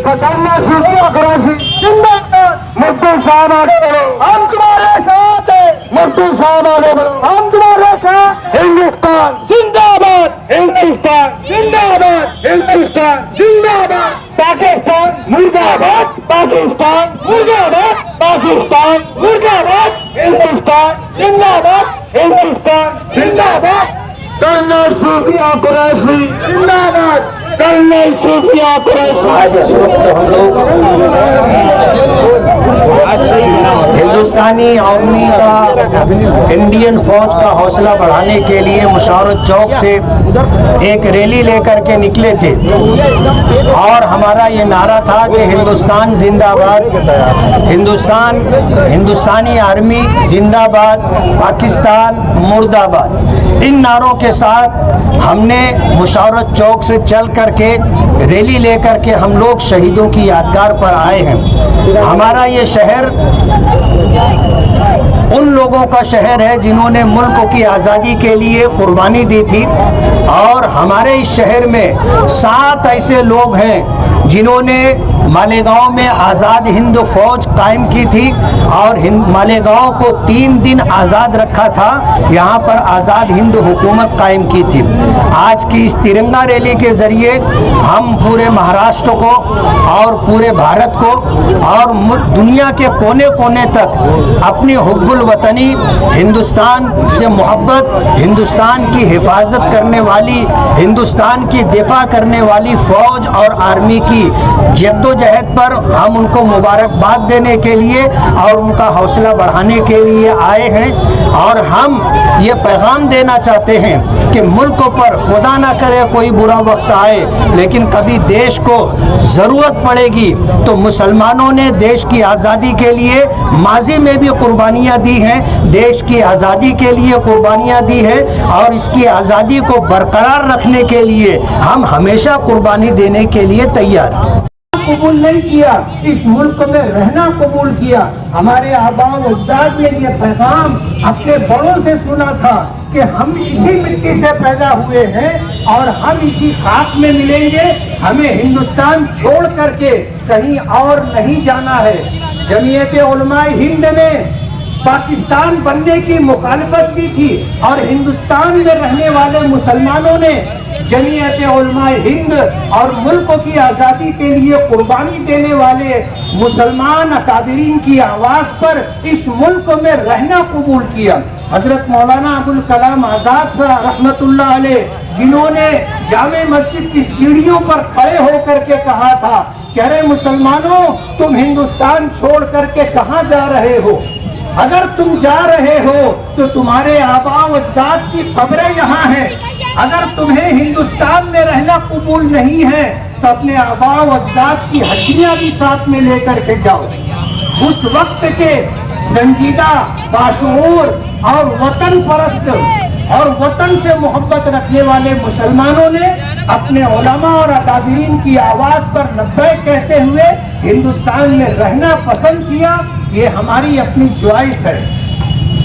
Colonel सूफिया कुरैशी जिंदाबाद। मुफ्ती साहब आगे बढ़ो, हम तुम्हारे साथ हैं। मुफ्ती साहब आगे बढ़ो, हम तुम्हारे साथ। हिंदुस्तान जिंदाबाद, हिंदुस्तान जिंदाबाद, हिंदुस्तान जिंदाबाद। पाकिस्तान मुर्दाबाद, पाकिस्तान मुर्दाबाद, पाकिस्तान मुर्दाबाद। हिंदुस्तान जिंदाबाद, हिंदुस्तान जिंदाबाद। कर्नल सूफिया कुरैशी जिंदाबाद, कर्नल सूफिया कुरैशी। आज इस वक्त हम लोग हिंदुस्तानी आर्मी का, इंडियन फौज का हौसला बढ़ाने के लिए मुशावरत चौक से एक रैली लेकर के निकले थे और हमारा ये नारा था कि हिंदुस्तान जिंदाबाद, हिंदुस्तानी आर्मी जिंदाबाद, पाकिस्तान मुर्दाबाद। इन नारों के साथ हमने मुशावरत चौक से चल करके रैली लेकर के हम लोग शहीदों की यादगार पर आए हैं। हमारा ये शहर उन लोगों का शहर है जिन्होंने मुल्क की आज़ादी के लिए कुर्बानी दी थी और हमारे इस शहर में 7 ऐसे लोग हैं जिन्होंने मालेगांव में आज़ाद हिंद फौज कायम की थी और मालेगांव को 3 दिन आज़ाद रखा था, यहाँ पर आज़ाद हिंद हुकूमत कायम की थी। आज की इस तिरंगा रैली के ज़रिए हम पूरे महाराष्ट्र को और पूरे भारत को और दुनिया के कोने कोने तक अपनी हुब्बुल वतनी, हिंदुस्तान से मोहब्बत, हिंदुस्तान की हिफाजत करने वाली, हिंदुस्तान की दिफा करने वाली फ़ौज और आर्मी की जद्दोजहद पर हम उनको मुबारकबाद देने के लिए और उनका हौसला बढ़ाने के लिए आए हैं। और हम ये पैगाम देना चाहते हैं कि मुल्क पर खुदा ना करे कोई बुरा वक्त आए, लेकिन कभी देश को ज़रूरत पड़ेगी तो मुसलमानों ने देश की आज़ादी के लिए माजी में भी कुर्बानियाँ दी हैं, देश की आज़ादी के लिए कुर्बानियाँ दी हैं और इसकी आज़ादी को बरकरार रखने के लिए हम हमेशा कुर्बानी देने के लिए तैयार हैं। कबूल नहीं किया, इस मुल्क में रहना कबूल किया। हमारे आबाओ अजदाद ने ये पैगाम अपने बड़ों से सुना था कि हम इसी मिट्टी से पैदा हुए हैं और हम इसी खाक में मिलेंगे, हमें हिंदुस्तान छोड़ करके कहीं और नहीं जाना है। जमीयत उलमाए हिंद ने पाकिस्तान बनने की मुखालफत की थी और हिंदुस्तान में रहने वाले मुसलमानों ने जमीयत उलमाए हिंद और मुल्क की आज़ादी के लिए कुर्बानी देने वाले मुसलमान अकाबिरीन की आवाज़ पर इस मुल्क में रहना कबूल किया। हजरत मौलाना अबुल कलाम आज़ाद साहब रहमतुल्लाह अलैह, जिन्होंने जामे मस्जिद की सीढ़ियों पर खड़े होकर के कहा था कि अरे मुसलमानों, तुम हिंदुस्तान छोड़ करके कहाँ जा रहे हो? अगर तुम जा रहे हो तो तुम्हारे आबाओ अजदाद की कब्रें यहाँ हैं। अगर तुम्हें हिंदुस्तान में रहना कबूल नहीं है तो अपने आबाओ अजदाद की हड्डियाँ भी साथ में लेकर के जाओ। उस वक्त के संजीदा, बाशऊर और वतन परस्त और वतन से मोहब्बत रखने वाले मुसलमानों ने अपने उलमा और अकाबिरीन की आवाज़ पर नब्बे कहते हुए हिंदुस्तान में रहना पसंद किया। ये हमारी अपनी च्वाइस है।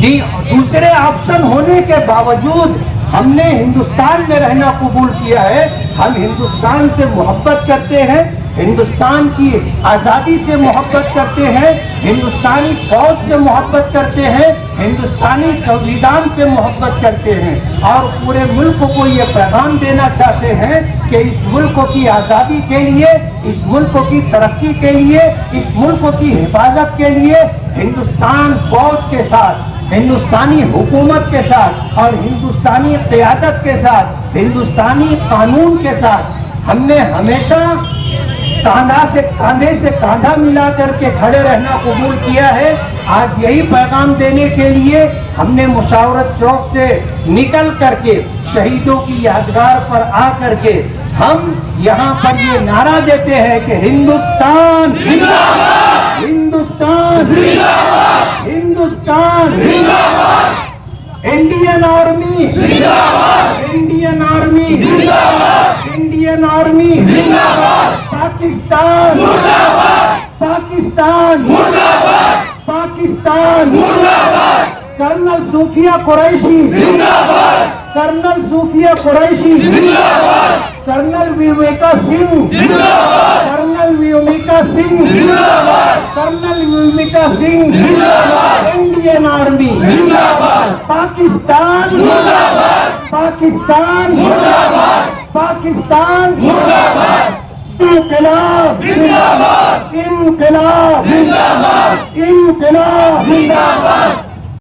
दूसरे ऑप्शन होने के बावजूद हमने हिंदुस्तान में रहना कबूल किया है। हम हिंदुस्तान से मोहब्बत करते हैं, हिंदुस्तान की आज़ादी से मोहब्बत करते हैं, हिंदुस्तानी फौज से मोहब्बत करते हैं, हिंदुस्तानी संविधान से मोहब्बत करते हैं और पूरे मुल्क को ये पैगाम देना चाहते हैं कि इस मुल्क की आज़ादी के लिए, इस मुल्क की तरक्की के लिए, इस मुल्क की हिफाजत के लिए हिंदुस्तान फौज के साथ, हिंदुस्तानी हुकूमत के साथ और हिंदुस्तानी क़यादत के साथ, हिंदुस्तानी कानून के साथ हमने हमेशा कांधे से कांधा मिला करके खड़े रहना कबूल किया है। आज यही पैगाम देने के लिए हमने मुशावरत चौक से निकल करके शहीदों की यादगार पर आ करके हम यहाँ पर ये नारा देते हैं कि हिंदुस्तान जिंदाबाद, हिंदुस्तान जिंदाबाद, हिंदुस्तान जिंदाबाद, इंडियन आर्मी जिंदाबाद, इंडियन आर्मी जिंदाबाद, इंडियन आर्मी जिंदाबाद, पाकिस्तान मुर्दाबाद, पाकिस्तान मुर्दाबाद, पाकिस्तान मुर्दाबाद, कर्नल सूफिया कुरैशी जिंदाबाद, कर्नल सूफिया कुरैशी जिंदाबाद, कर्नल विवेका सिंह जिंदाबाद, colonel Yumika Singh colonel Yumika Singh Indian army Pakistan Pakistan Pakistan इंकलाब इंकलाब इंकलाब